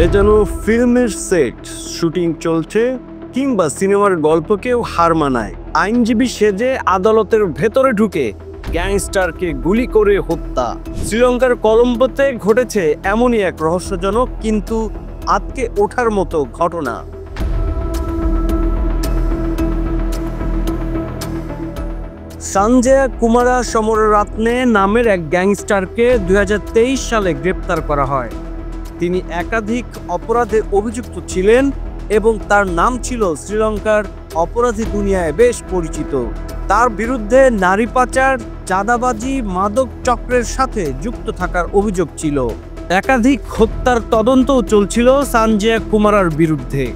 এ যেন ফিল্মের set, shooting চলছে কিংবা সিনেমার গল্পকেও হার মানায়। আইনজীবী সেজে আদালতের ভেতরে ঢুকে গ্যাংস্টারকে গুলি করে হত্যা। শ্রীলঙ্কার কলম্বোতে ঘটেছে এমনই এক রহস্যজনক কিন্তু আটকে ওঠার মতো ঘটনা। সঞ্জয় কুমারা সমররত্নে নামের এক গ্যাংস্টারকে 2023 সালে গ্রেপ্তার করা হয়। তিনি একাধিক অপরাধে অভিযুক্ত ছিলেন এবং তার নাম ছিল শ্রীলঙ্কার অপরাধী দুনিয়ায় বেশ পরিচিত। তার বিরুদ্ধে নারী পাচার, চাঁদাবাজি, মাদক চক্রের সাথে যুক্ত থাকার অভিযোগ ছিল। একাধিক হত্যার তদন্তও চলছিল সঞ্জয় কুমারার বিরুদ্ধে।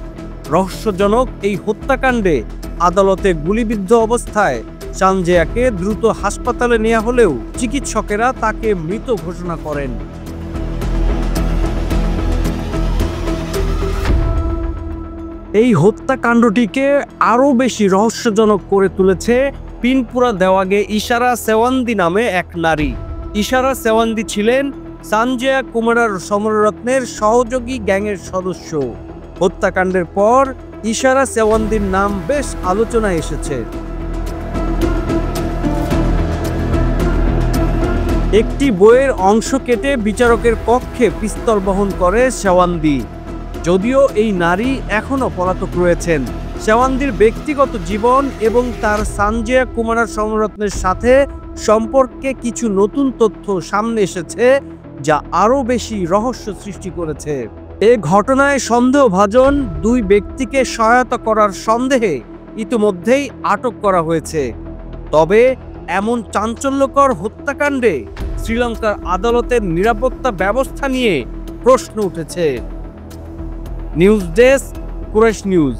রহস্যজনক এই হত্যাকাণ্ডে আদালতে গুলিবিদ্ধ অবস্থায় সঞ্জয়কে দ্রুত হাসপাতালে নেওয়া হলেও চিকিৎসকেরা তাকে মৃত ঘোষণা করেন। এই হত্যাকাণ্ডটিকে আরও বেশি রহস্যজনক করে তুলেছে পিনপুরা দেওয়াগে ইশারা সেওয়ান্দি নামে এক নারী। ইশারা সেওয়ান্দি ছিলেন সঞ্জয় কুমার সমররত্নের সহযোগী গ্যাংয়ের সদস্য। হত্যাকাণ্ডের পর ইশারা সেওয়ান্দির নাম বেশ আলোচনায় এসেছে। একটি বইয়ের অংশ কেটে বিচারকের কক্ষে পিস্তল বহন করে সেওয়ান্দি। যদিও এই নারী এখনও পলাতক রয়েছেন। সেওয়ান্দির ব্যক্তিগত জীবন এবং তার সঞ্জয় কুমার সমররত্নের সাথে সম্পর্কে কিছু নতুন তথ্য সামনে এসেছে যা আরও বেশি রহস্য সৃষ্টি করেছে। এ ঘটনায় সন্দেহভাজন দুই ব্যক্তিকে সহায়তা করার সন্দেহে ইতিমধ্যেই আটক করা হয়েছে। তবে এমন চাঞ্চল্যকর হত্যাকাণ্ডে শ্রীলঙ্কার আদালতের নিরাপত্তা ব্যবস্থা নিয়ে প্রশ্ন উঠেছে। News desk, Quraish news.